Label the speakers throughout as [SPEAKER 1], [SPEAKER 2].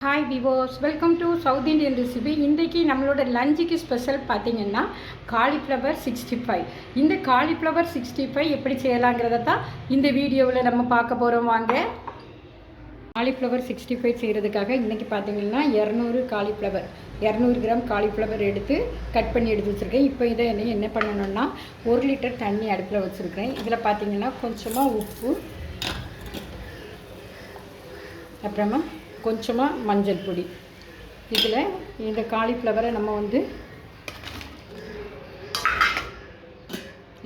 [SPEAKER 1] Hi viewers, welcome to South Indian recipe. இன்றைக்கி நம்மளோட லஞ்சுக்கு ஸ்பெஷல் பார்த்திங்கன்னா காலிஃப்ளவர் 65. இந்த காலிஃப்ளவர் 65 எப்படி செய்யலாங்கிறத தான் இந்த வீடியோவில் நம்ம பார்க்க போகிறோம். வாங்க. காலிஃப்ளவர் 65 செய்கிறதுக்காக இன்றைக்கி பார்த்திங்கன்னா 200 கிராம் காலிஃப்ளவர் எடுத்து கட் பண்ணி எடுத்து வச்சுருக்கேன். இப்போ இதை என்ன பண்ணணும்னா 1 லிட்டர் தண்ணி அடுப்பில் வச்சுருக்கேன். இதில் பார்த்திங்கன்னா கொஞ்சமாக உப்பு, அப்புறமா கொஞ்சமாக மஞ்சள் பொடி. இதில் இந்த காலிஃப்ளவரை நம்ம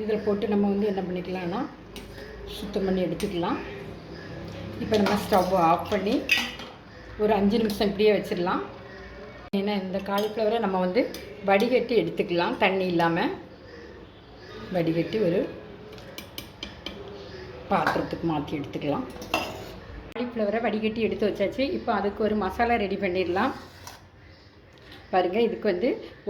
[SPEAKER 1] இதில் போட்டு நம்ம என்ன பண்ணிக்கலாம்னா சுத்தம் பண்ணி எடுத்துக்கலாம். இப்போ நம்ம ஸ்டவ் ஆஃப் பண்ணி ஒரு 5 நிமிஷம் இப்படியே வச்சிடலாம். ஏன்னா இந்த காலிஃப்ளவரை நம்ம வடிகட்டி எடுத்துக்கலாம். தண்ணி இல்லாமல் வடிகட்டி ஒரு பாத்திரத்துக்கு மாற்றி எடுத்துக்கலாம். காலிஃப்ளவரை வடிகட்டி எடுத்து வச்சாச்சு. இப்போ அதுக்கு ஒரு மசாலா ரெடி பண்ணிடலாம். பாருங்கள், இதுக்கு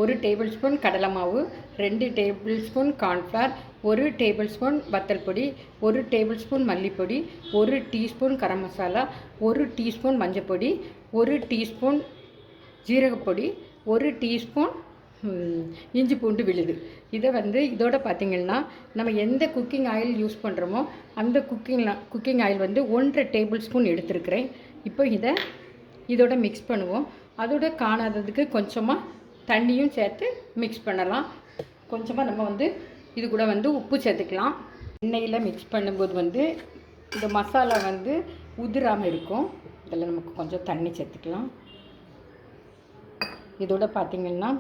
[SPEAKER 1] 1 டேபிள் ஸ்பூன் கடலை மாவு, 2 table spoon cornflour, 1 table spoon வத்தல் பொடி, 1 table spoon மல்லிப்பொடி, 1 teaspoon garam masala, 1 teaspoon மஞ்சள் பொடி, 1 டீஸ்பூன் ஜீரகப்பொடி, 1 டீஸ்பூன் இஞ்சி பூண்டு விழுது. இதை இதோட பார்த்திங்கன்னா நம்ம எந்த குக்கிங் ஆயில் யூஸ் பண்ணுறோமோ அந்த குக்கிங் ஆயில் 1.5 டேபிள் ஸ்பூன் எடுத்துருக்கிறேன். இப்போ இதோட மிக்ஸ் பண்ணுவோம். அதோட காணாததுக்கு கொஞ்சமாக தண்ணியும் சேர்த்து மிக்ஸ் பண்ணலாம். கொஞ்சமாக நம்ம இது கூட உப்பு சேர்த்துக்கலாம். எண்ணெயில் மிக்ஸ் பண்ணும்போது இந்த மசாலா உதிராமல் இருக்கும். இதில் நமக்கு கொஞ்சம் தண்ணி சேர்த்துக்கலாம். இதோட பார்த்திங்கன்னா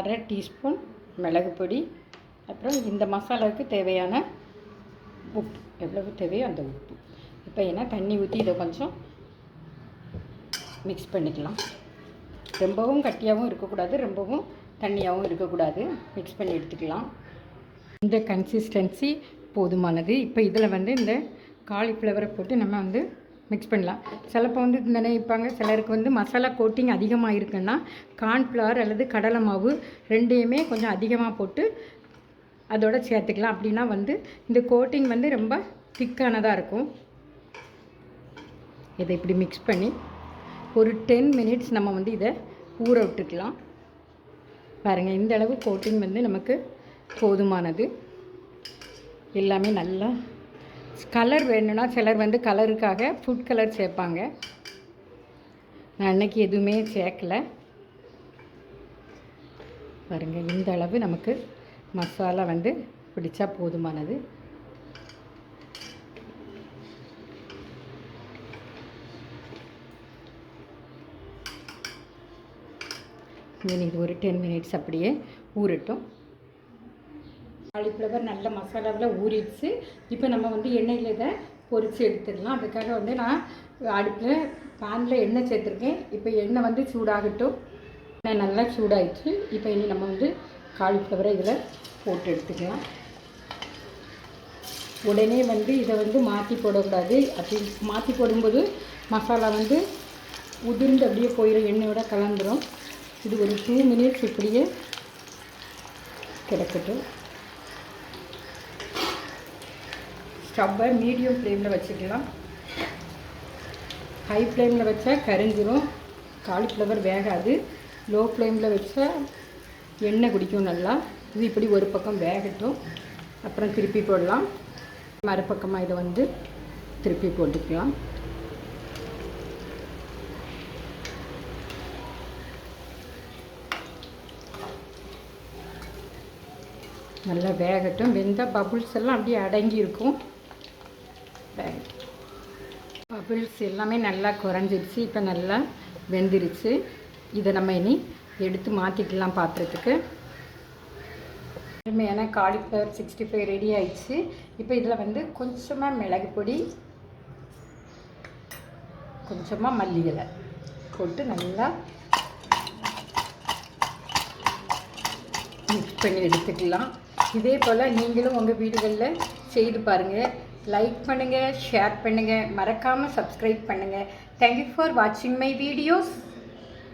[SPEAKER 1] 1/2 டீஸ்பூன் மிளகு பொடி, அப்புறம் இந்த மசாலாவுக்கு தேவையான உப்பு, எவ்வளவு தேவையோ அந்த உப்பு. இப்போ தண்ணி ஊற்றி இதை கொஞ்சம் மிக்ஸ் பண்ணிக்கலாம். ரொம்பவும் கட்டியாகவும் இருக்கக்கூடாது, ரொம்பவும் தண்ணியாகவும் இருக்கக்கூடாது. மிக்ஸ் பண்ணி எடுத்துக்கலாம். இந்த கன்சிஸ்டன்சி போதுமானது. இப்போ இதில் இந்த காலிஃப்ளவரை போட்டு நம்ம மிக்ஸ் பண்ணலாம். சிலப்போ நினைப்பாங்க, சிலருக்கு மசாலா கோட்டிங் அதிகமாக இருக்குன்னா கார்ன்ஃப்ளவர் அல்லது கடலை மாவு ரெண்டையுமே கொஞ்சம் அதிகமாக போட்டு அதோட சேர்த்துக்கலாம். அப்படின்னா இந்த கோட்டிங் ரொம்ப திக்கானதாக இருக்கும். இதை இப்படி மிக்ஸ் பண்ணி ஒரு 10 மினிட்ஸ் நம்ம இதை ஊற விட்டுக்கலாம். பாருங்கள், இந்த அளவு கோட்டிங் நமக்கு போதுமானது. எல்லாமே நல்லா கலர் வேணும்னா சிலர் கலருக்காக ஃபுட் கலர் சேர்ப்பாங்க. நான் அன்றைக்கி எதுவுமே சேர்க்கலை. பாருங்கள், இந்த அளவு நமக்கு மசாலா பிடிச்சா போதுமானது. இது ஒரு 10 மினிட்ஸ் அப்படியே ஊறட்டும். காலிஃப்ளவர் நல்ல மசாலாவில் ஊறிடுச்சு. இப்போ நம்ம எண்ணெயில் இதை பொரித்து எடுத்துடலாம். அதுக்காக நான் அடுப்பில் பேனில் எண்ணெய் சேர்த்துருக்கேன். இப்போ எண்ணெய் சூடாகட்டும். எண்ணெய் நல்லா சூடாகிடுச்சு. இப்போ இனி நம்ம காலிஃப்ளவரை இதில் போட்டு எடுத்துக்கலாம். உடனே இதை மாற்றி போடக்கூடாது. அப்படி மாற்றி போடும்போது மசாலா உதிர்ந்து அப்படியே போயிடும், எண்ணெயோட கலந்துடும். இது ஒரு 2 மினிட்ஸ் இப்படியே கிடக்கட்டும். ஸ்டவ்வை மீடியம் ஃப்ளேமில் வச்சுக்கலாம். ஹை ஃப்ளேமில் வச்சா கரிஞ்சிரும், காலிஃப்ளவர் வேகாது. லோ ஃப்ளேமில் வச்சா எண்ணெய் குடிக்கும் நல்லா. இது இப்படி ஒரு பக்கம் வேகட்டும், அப்புறம் திருப்பி போடலாம். மறுபக்கமாக இதை திருப்பி போட்டுக்கலாம். நல்லா வேகட்டும். வெந்த பபுள்ஸ் எல்லாம் அப்படியே அடங்கி இருக்கும். பபுள்ஸ் எல்லாமே நல்லா குறைஞ்சிருச்சு. இப்போ நல்லா வெந்துருச்சு. இதை நம்ம இனி எடுத்து மாற்றிக்கலாம் பாத்திரத்துக்கு. அருமையான காலிஃப்ளவர் 65 ரெடி ஆயிடுச்சு. இப்போ இதில் கொஞ்சமாக மிளகு பொடி, கொஞ்சமாக மல்லி இலை போட்டு நல்லா மிக்ஸ் பண்ணி எடுத்துக்கலாம். இதே போல் நீங்களும் உங்கள் வீடுகளில் செய்து பாருங்கள். லைக் பண்ணுங்கள், ஷேர் பண்ணுங்கள், மறக்காமல் சப்ஸ்கிரைப் பண்ணுங்கள். தேங்க்யூ ஃபார் வாட்சிங் மை வீடியோஸ்.